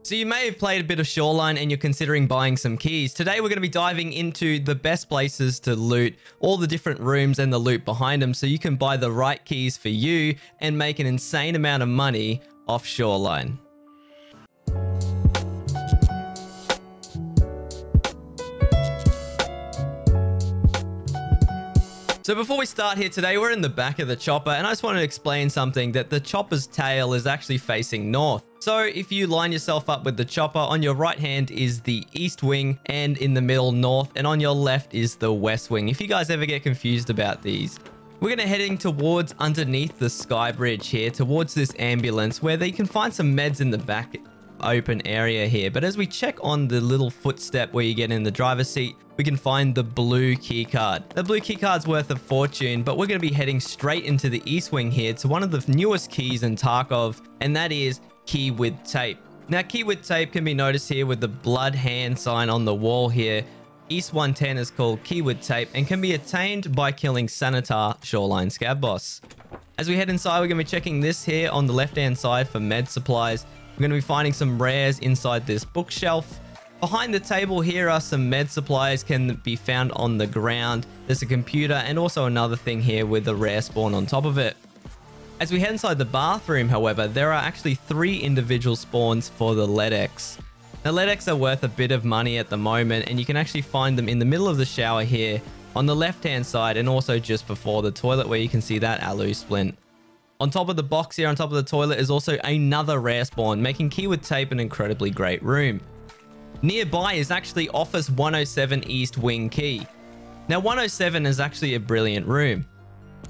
So you may have played a bit of Shoreline and you're considering buying some keys. Today we're going to be diving into the best places to loot, all the different rooms and the loot behind them, so you can buy the right keys for you and make an insane amount of money off Shoreline. So before we start here today, we're in the back of the chopper, and I just want to explain something, that the chopper's tail is actually facing north. So if you line yourself up with the chopper, on your right hand is the east wing, and in the middle north, and on your left is the west wing. If you guys ever get confused about these. We're going to heading towards underneath the sky bridge here, towards this ambulance, where you can find some meds in the back open area here. But as we check on the little footstep where you get in the driver's seat, we can find the blue keycard. The blue keycard's worth a fortune, but we're going to be heading straight into the east wing here to one of the newest keys in Tarkov, and that is key with tape. Now, key with tape can be noticed here with the blood hand sign on the wall here. East 110 is called key with tape and can be attained by killing Sanitar Shoreline Scab Boss. As we head inside, we're going to be checking this here on the left hand side for med supplies. We're going to be finding some rares inside this bookshelf. Behind the table here are some med supplies can be found on the ground. There's a computer and also another thing here with a rare spawn on top of it. As we head inside the bathroom, however, there are actually 3 individual spawns for the LEDX. Now, LEDX are worth a bit of money at the moment, and you can actually find them in the middle of the shower here on the left-hand side, and also just before the toilet where you can see that alu splint. On top of the box here, on top of the toilet, is also another rare spawn, making key with tape an incredibly great room. Nearby is actually Office 107 East Wing Key. Now, 107 is actually a brilliant room.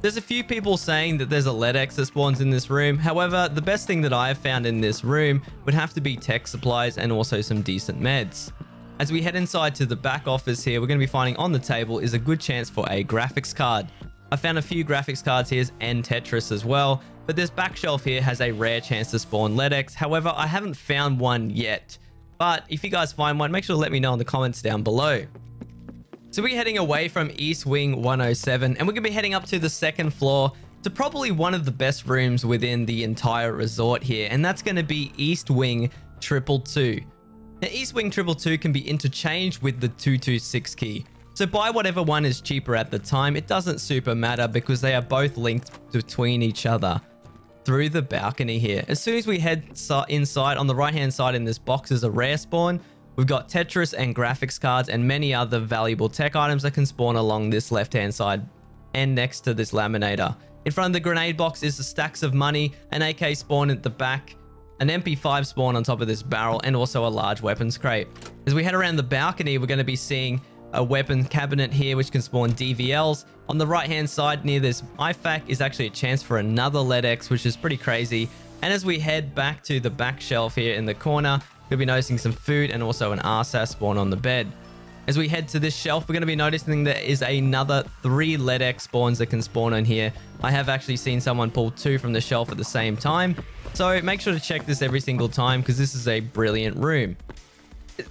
There's a few people saying that there's a LEDX that spawns in this room. However, the best thing that I have found in this room would have to be tech supplies and also some decent meds. As we head inside to the back office here, we're going to be finding on the table is a good chance for a graphics card. I found a few graphics cards here and Tetris as well, but this back shelf here has a rare chance to spawn LEDX. However, I haven't found one yet, but if you guys find one, make sure to let me know in the comments down below. So we're heading away from East Wing 107, and we're going to be heading up to the second floor to probably one of the best rooms within the entire resort here, and that's going to be East Wing 222. Now, East Wing 222 can be interchanged with the 226 key. So buy whatever one is cheaper at the time. It doesn't super matter because they are both linked between each other through the balcony here. As soon as we head inside, on the right hand side in this box is a rare spawn. We've got Tetris and graphics cards and many other valuable tech items that can spawn along this left hand side and next to this laminator. In front of the grenade box is the stacks of money, an AK spawn at the back, an MP5 spawn on top of this barrel, and also a large weapons crate. As we head around the balcony, we're going to be seeing a weapon cabinet here which can spawn DVLs. On the right hand side near this IFAK is actually a chance for another LEDX, which is pretty crazy. And as we head back to the back shelf here in the corner, we'll be noticing some food and also an RSAS spawn on the bed. As we head to this shelf, we're going to be noticing there is another 3 LEDX spawns that can spawn on here. I have actually seen someone pull 2 from the shelf at the same time. So make sure to check this every single time because this is a brilliant room.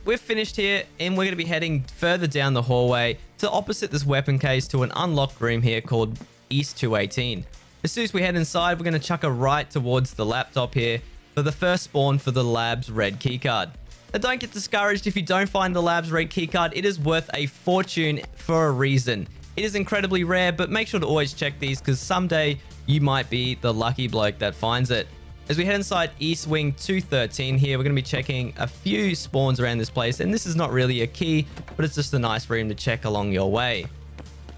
We're finished here, and we're going to be heading further down the hallway to opposite this weapon case to an unlocked room here called East 218. As soon as we head inside, we're going to chuck a right towards the laptop here for the first spawn for the lab's red keycard. Now, don't get discouraged if you don't find the lab's red keycard. It is worth a fortune for a reason. It is incredibly rare, but make sure to always check these because someday you might be the lucky bloke that finds it. As we head inside East Wing 213 here, we're going to be checking a few spawns around this place. And this is not really a key, but it's just a nice room to check along your way.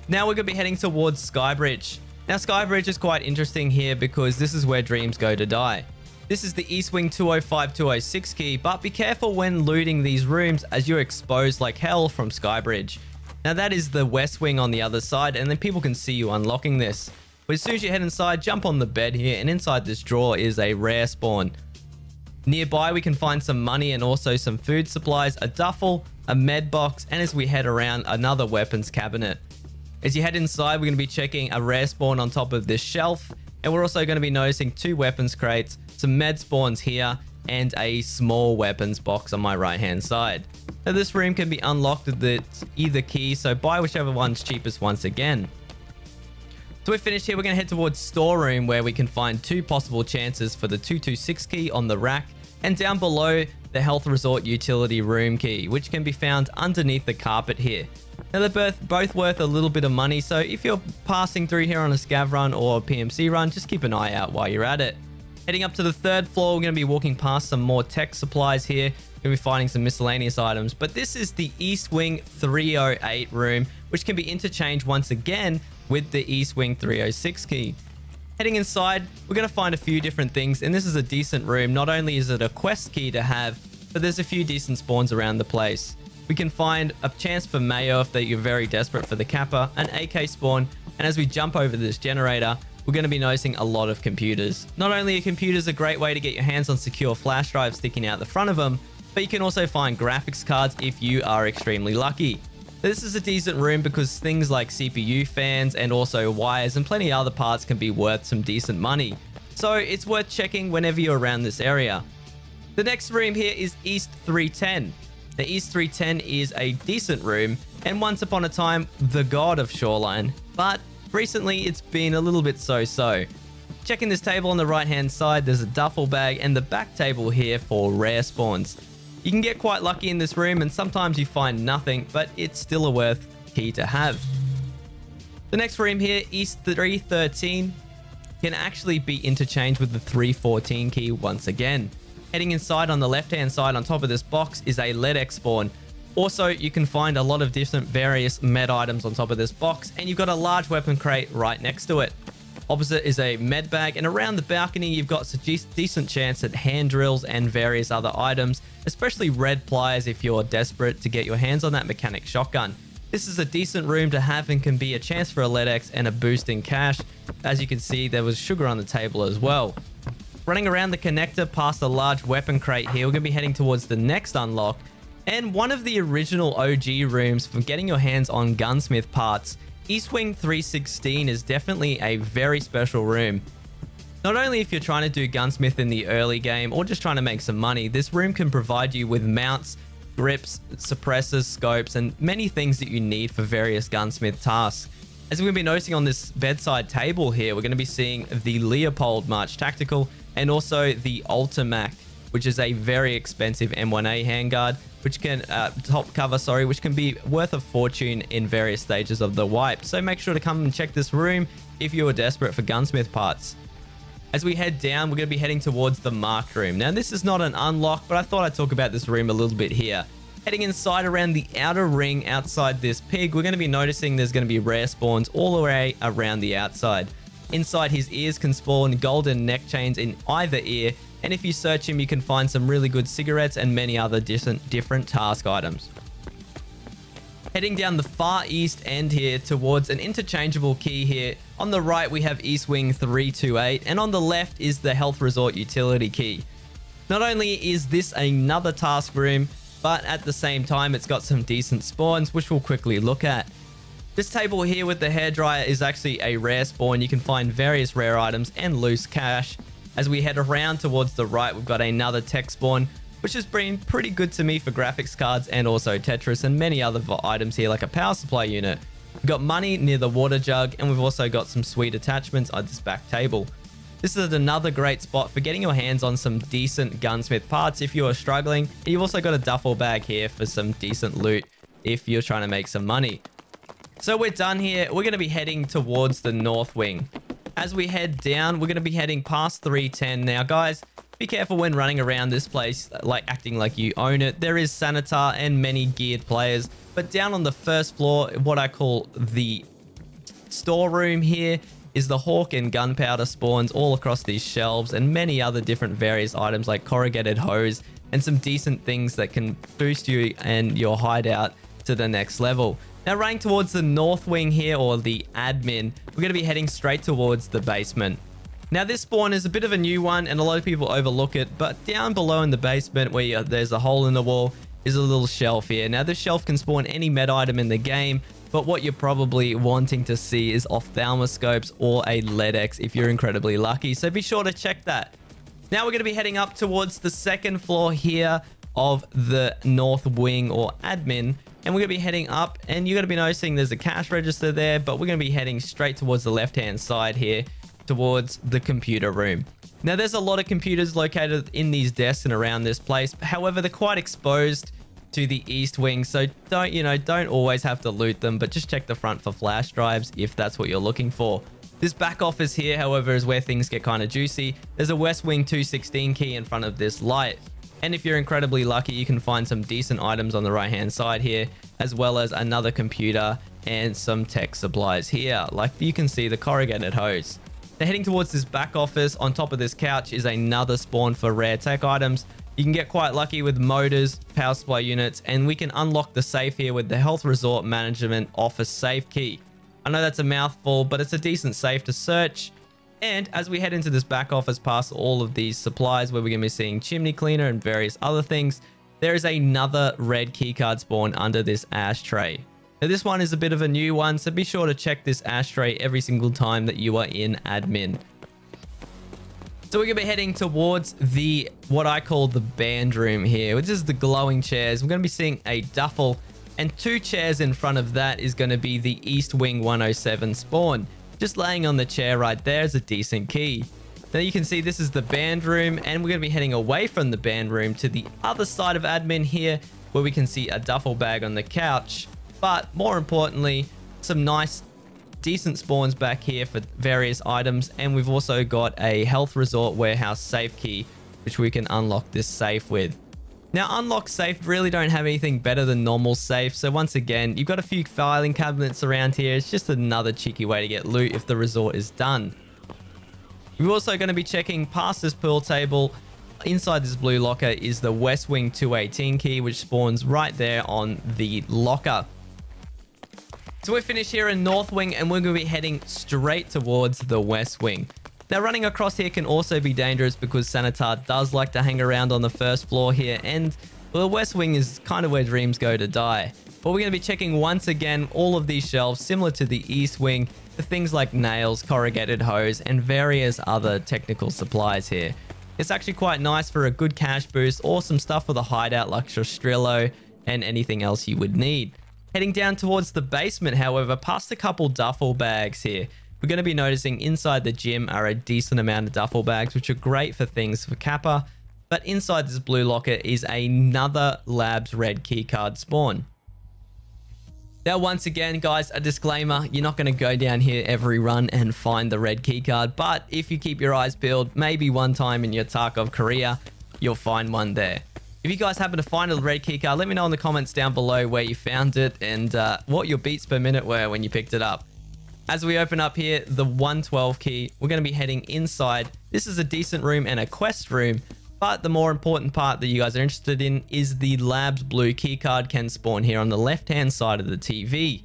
Now we're going to be heading towards Skybridge. Now Skybridge is quite interesting here because this is where dreams go to die. This is the East Wing 205-206 key, but be careful when looting these rooms as you're exposed like hell from Skybridge. Now that is the West Wing on the other side, and then people can see you unlocking this. But as soon as you head inside, jump on the bed here, and inside this drawer is a rare spawn. Nearby, we can find some money and also some food supplies, a duffel, a med box, and as we head around, another weapons cabinet. As you head inside, we're going to be checking a rare spawn on top of this shelf, and we're also going to be noticing 2 weapons crates, some med spawns here, and a small weapons box on my right-hand side. Now, this room can be unlocked with either key, so buy whichever one's cheapest once again. So we're finished here. We're going to head towards storeroom where we can find 2 possible chances for the 226 key on the rack And down below, the Health Resort Utility Room key, which can be found underneath the carpet here. Now they're both worth a little bit of money, so if you're passing through here on a scav run or a PMC run, just keep an eye out while you're at it. Heading up to the third floor, we're going to be walking past some more tech supplies here. We're going to be finding some miscellaneous items, but this is the East Wing 308 room, which can be interchanged once again with the East Wing 306 key. Heading inside, we're going to find a few different things, and this is a decent room. Not only is it a quest key to have, but there's a few decent spawns around the place. We can find a chance for Mayo if you're very desperate for the Kappa, an AK spawn, and as we jump over this generator, we're going to be noticing a lot of computers. Not only are computers a great way to get your hands on secure flash drives sticking out the front of them, but you can also find graphics cards if you are extremely lucky. This is a decent room because things like CPU fans and also wires and plenty of other parts can be worth some decent money. So it's worth checking whenever you're around this area. The next room here is East 310. The East 310 is a decent room and once upon a time the god of Shoreline, but recently it's been a little bit so-so. Checking this table on the right hand side, there's a duffel bag and the back table here for rare spawns. You can get quite lucky in this room and sometimes you find nothing, but it's still a worth key to have. The next room here, East 313, can actually be interchanged with the 314 key once again. Heading inside on the left-hand side on top of this box is a LEDX spawn. Also, you can find a lot of different various med items on top of this box, and you've got a large weapon crate right next to it. Opposite is a med bag, and around the balcony, you've got a decent chance at hand drills and various other items, especially red pliers if you're desperate to get your hands on that mechanic shotgun. This is a decent room to have and can be a chance for a LEDX and a boost in cash. As you can see, there was sugar on the table as well. Running around the connector past a large weapon crate here, we're going to be heading towards the next unlock. And one of the original OG rooms for getting your hands on gunsmith parts, East Wing 316 is definitely a very special room. Not only if you're trying to do gunsmith in the early game or just trying to make some money, this room can provide you with mounts, grips, suppressors, scopes, and many things that you need for various gunsmith tasks. As we're going to be noticing on this bedside table here, we're going to be seeing the Leopold March Tactical and also the Ultimac, which is a very expensive M1A handguard, which can top cover, which can be worth a fortune in various stages of the wipe. So make sure to come and check this room if you are desperate for gunsmith parts. As we head down, we're going to be heading towards the marked room. Now, this is not an unlock, but I thought I'd talk about this room a little bit here. Heading inside around the outer ring outside this pig, we're going to be noticing there's going to be rare spawns all the way around the outside. Inside his ears can spawn golden neck chains in either ear, and if you search him, you can find some really good cigarettes and many other different task items. Heading down the far east end here towards an interchangeable key here. On the right, we have East Wing 328, and on the left is the Health Resort Utility key. Not only is this another task room, but at the same time, it's got some decent spawns, which we'll quickly look at. This table here with the hairdryer is actually a rare spawn. You can find various rare items and loose cash. As we head around towards the right, we've got another tech spawn, which has been pretty good to me for graphics cards and also Tetris and many other items here like a power supply unit. We've got money near the water jug, and we've also got some sweet attachments on this back table. This is another great spot for getting your hands on some decent gunsmith parts if you are struggling. And you've also got a duffel bag here for some decent loot if you're trying to make some money. So we're done here. We're going to be heading towards the north wing. As we head down, we're going to be heading past 310. Now, guys, be careful when running around this place, like acting like you own it. There is Sanitar and many geared players. But down on the first floor, what I call the storeroom here, is the Hawk and Gunpowder spawns all across these shelves and many other different various items like corrugated hose and some decent things that can boost you and your hideout to the next level. Now, running towards the north wing here, or the admin, we're going to be heading straight towards the basement. Now, this spawn is a bit of a new one and a lot of people overlook it, but down below in the basement where there's a hole in the wall is a little shelf here. Now, this shelf can spawn any med item in the game, but what you're probably wanting to see is ophthalmoscopes or a LEDX if you're incredibly lucky. So be sure to check that. Now we're going to be heading up towards the second floor here of the north wing or admin. And we're going to be heading up, and you're going to be noticing there's a cash register there, but we're going to be heading straight towards the left-hand side here towards the computer room. Now, there's a lot of computers located in these desks and around this place. However, they're quite exposed to the east wing, so don't always have to loot them, but just check the front for flash drives if that's what you're looking for. This back office here, however, is where things get kind of juicy. There's a West Wing 216 key in front of this light. And if you're incredibly lucky, you can find some decent items on the right-hand side here, as well as another computer and some tech supplies here. Like you can see the corrugated hose. Now, heading towards this back office, on top of this couch is another spawn for rare tech items. You can get quite lucky with motors, power supply units, and we can unlock the safe here with the Health Resort Management Office safe key. I know that's a mouthful, but it's a decent safe to search. And as we head into this back office past all of these supplies where we're going to be seeing chimney cleaner and various other things, there is another red keycard spawn under this ashtray. Now, this one is a bit of a new one, so be sure to check this ashtray every single time that you are in admin. So we're going to be heading towards what I call the band room here, which is the glowing chairs. We're going to be seeing a duffel, and 2 chairs in front of that is going to be the East Wing 107 spawn. Just laying on the chair right there is a decent key. Now you can see this is the band room, and we're going to be heading away from the band room to the other side of admin here, where we can see a duffel bag on the couch. But more importantly, some nice, decent spawns back here for various items. And we've also got a Health Resort Warehouse safe key, which we can unlock this safe with. Now, unlock safe really don't have anything better than normal safe. So once again, you've got a few filing cabinets around here. It's just another cheeky way to get loot if the resort is done. We're also going to be checking past this pool table. Inside this blue locker is the West Wing 218 key, which spawns right there on the locker. So we're finished here in North Wing, and we're going to be heading straight towards the West Wing. Now, running across here can also be dangerous because Sanitar does like to hang around on the first floor here, and well, the West Wing is kind of where dreams go to die. But we're going to be checking once again all of these shelves, similar to the East Wing, for things like nails, corrugated hose, and various other technical supplies here. It's actually quite nice for a good cash boost, or some stuff for the hideout like Shostrillo and anything else you would need. Heading down towards the basement, however, past a couple duffel bags here, we're going to be noticing inside the gym are a decent amount of duffel bags, which are great for things for Kappa. But inside this blue locker is another Labs red keycard spawn. Now, once again, guys, a disclaimer, you're not going to go down here every run and find the red keycard. But if you keep your eyes peeled, maybe one time in your Tarkov career, you'll find one there. If you guys happen to find a red keycard, let me know in the comments down below where you found it and what your beats per minute were when you picked it up. As we open up here, the 112 key, we're going to be heading inside. This is a decent room and a quest room, but the more important part that you guys are interested in is the Labs blue keycard can spawn here on the left-hand side of the TV.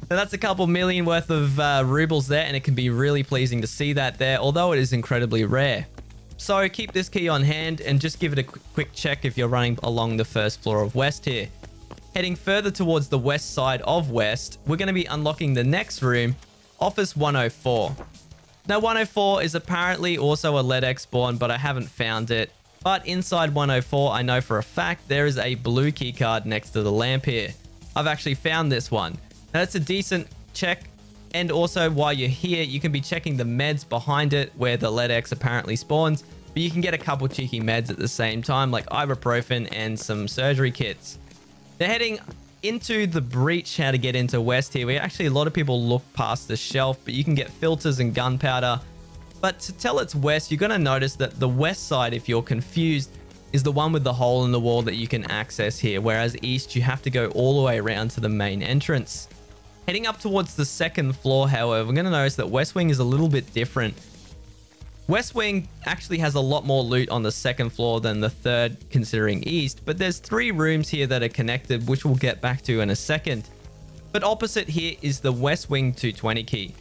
So that's a couple million worth of rubles there, and it can be really pleasing to see that there, although it is incredibly rare. So keep this key on hand and just give it a quick check if you're running along the first floor of West here. Heading further towards the west side of West, we're going to be unlocking the next room, Office 104. Now, 104 is apparently also a LEDX spawn, but I haven't found it. But inside 104, I know for a fact there is a blue keycard next to the lamp here. I've actually found this one. Now, that's a decent check. And also, while you're here, you can be checking the meds behind it where the LEDX apparently spawns. But you can get a couple cheeky meds at the same time, like ibuprofen and some surgery kits. They're heading into the breach, how to get into West here. We actually, a lot of people look past the shelf, but you can get filters and gunpowder. But to tell it's West, you're going to notice that the west side, if you're confused, is the one with the hole in the wall that you can access here. Whereas East, you have to go all the way around to the main entrance. Heading up towards the second floor, however, we're going to notice that West Wing is a little bit different. West Wing actually has a lot more loot on the second floor than the third, considering East, but there's 3 rooms here that are connected, which we'll get back to in a second. But opposite here is the West Wing 220 key.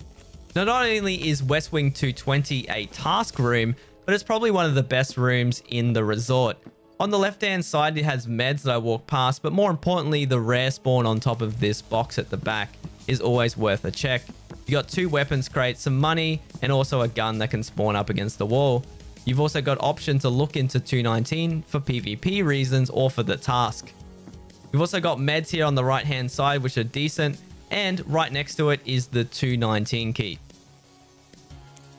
Now, not only is West Wing 220 a task room, but it's probably one of the best rooms in the resort. On the left-hand side, it has meds that I walk past, but more importantly, the rare spawn on top of this box at the back is always worth a check. You got 2 weapons crates, some money, and also a gun that can spawn up against the wall. You've also got option to look into 219 for PvP reasons or for the task. You've also got meds here on the right-hand side, which are decent, and right next to it is the 219 key.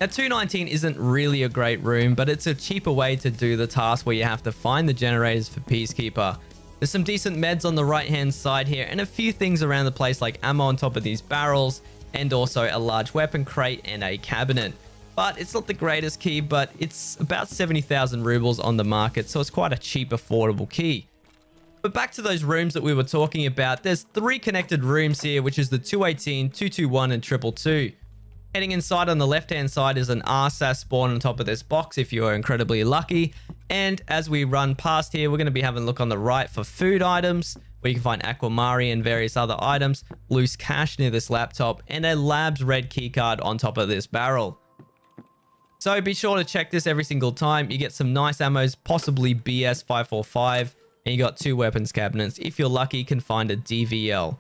Now 219 isn't really a great room, but it's a cheaper way to do the task where you have to find the generators for Peacekeeper. There's some decent meds on the right hand side here and a few things around the place like ammo on top of these barrels and also a large weapon crate and a cabinet. But it's not the greatest key, but it's about 70,000 rubles on the market, so it's quite a cheap, affordable key. But back to those rooms that we were talking about, there's 3 connected rooms here, which is the 218, 221 and 222. Heading inside on the left-hand side is an RSAS spawn on top of this box if you are incredibly lucky. And as we run past here, we're going to be having a look on the right for food items, where you can find Aquamari and various other items, loose cash near this laptop, and a Labs red keycard on top of this barrel. So be sure to check this every single time. You get some nice ammos, possibly BS545, and you got 2 weapons cabinets. If you're lucky, you can find a DVL.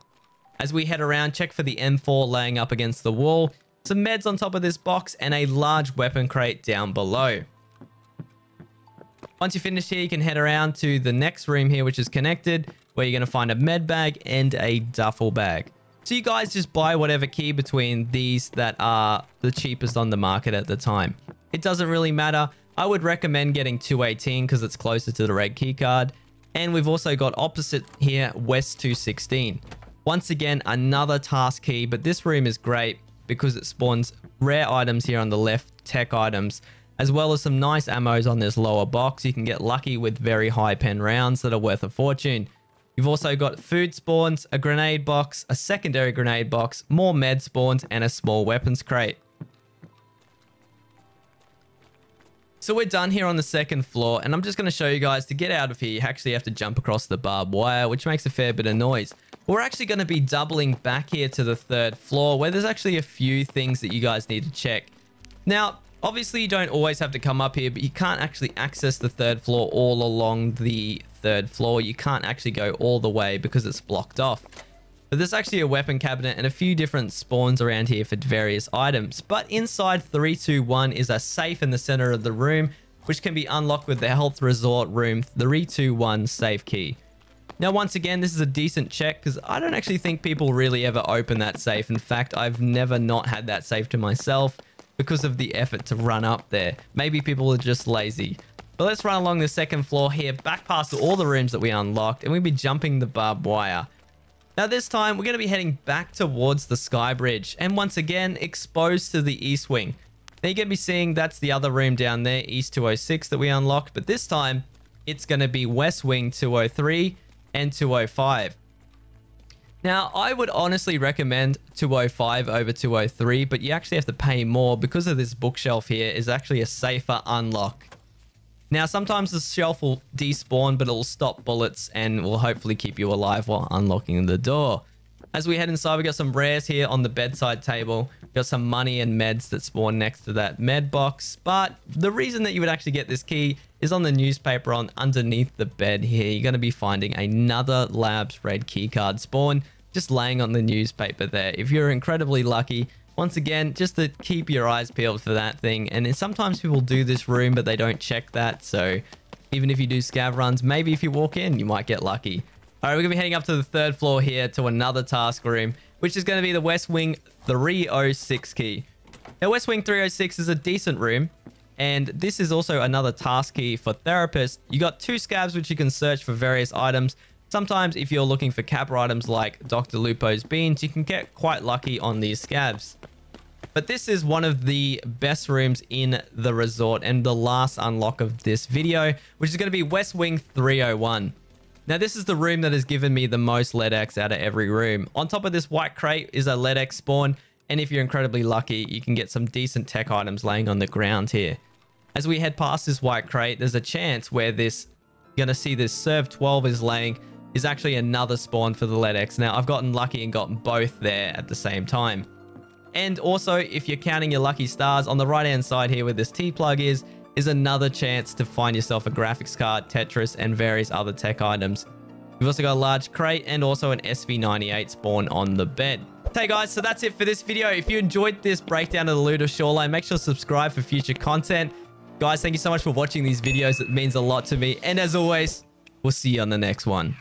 As we head around, check for the M4 laying up against the wall, some meds on top of this box, and a large weapon crate down below. Once you finish here, you can head around to the next room here, which is connected, where you're going to find a med bag and a duffel bag. So you guys just buy whatever key between these that are the cheapest on the market at the time. It doesn't really matter. I would recommend getting 218 because it's closer to the red key card. And we've also got opposite here, West 216. Once again, another task key, but this room is great because it spawns rare items here on the left, tech items, as well as some nice ammos on this lower box. You can get lucky with very high pen rounds that are worth a fortune. You've also got food spawns, a grenade box, a secondary grenade box, more med spawns, and a small weapons crate. So we're done here on the second floor, and I'm just going to show you guys, to get out of here, you actually have to jump across the barbed wire, which makes a fair bit of noise. We're actually going to be doubling back here to the third floor, where there's actually a few things that you guys need to check. Now, obviously you don't always have to come up here, but you can't actually access the third floor all along the third floor. You can't actually go all the way because it's blocked off. But there's actually a weapon cabinet and a few different spawns around here for various items. But inside 321 is a safe in the center of the room, which can be unlocked with the Health Resort room 321 safe key. Now, once again, this is a decent check because I don't actually think people really ever open that safe. In fact, I've never not had that safe to myself because of the effort to run up there. Maybe people are just lazy. But let's run along the second floor here, back past all the rooms that we unlocked, and we'll be jumping the barbed wire. Now this time, we're going to be heading back towards the sky bridge, and once again, exposed to the east wing. Now you're going to be seeing that's the other room down there, East 206 that we unlocked, but this time, it's going to be West Wing 203 and 205. Now, I would honestly recommend 205 over 203, but you actually have to pay more because of this bookshelf here is actually a safer unlock. Now, sometimes the shelf will despawn, but it will stop bullets and will hopefully keep you alive while unlocking the door. As we head inside, we got some rares here on the bedside table. We got some money and meds that spawn next to that med box. But the reason that you would actually get this key is on the newspaper on underneath the bed here. You're going to be finding another Labs red keycard spawn just laying on the newspaper there. If you're incredibly lucky, once again, just to keep your eyes peeled for that thing. And sometimes people do this room, but they don't check that. So even if you do scav runs, maybe if you walk in, you might get lucky. All right, we're going to be heading up to the third floor here to another task room, which is going to be the West Wing 306 key. Now, West Wing 306 is a decent room. And this is also another task key for therapists. You got 2 scavs, which you can search for various items. Sometimes if you're looking for capper items like Dr. Lupo's beans, you can get quite lucky on these scavs. But this is one of the best rooms in the resort and the last unlock of this video, which is going to be West Wing 301. Now, this is the room that has given me the most LEDX out of every room. On top of this white crate is a LEDX spawn, and if you're incredibly lucky, you can get some decent tech items laying on the ground here. As we head past this white crate, there's a chance where this, you're going to see this Serve 12 is laying, is actually another spawn for the LEDX. Now, I've gotten lucky and gotten both there at the same time. And also, if you're counting your lucky stars, on the right-hand side here where this T-plug is another chance to find yourself a graphics card, Tetris, and various other tech items. We've also got a large crate and also an SV98 spawn on the bed. Hey guys, so that's it for this video. If you enjoyed this breakdown of the loot of Shoreline, make sure to subscribe for future content. Guys, thank you so much for watching these videos. It means a lot to me. And as always, we'll see you on the next one.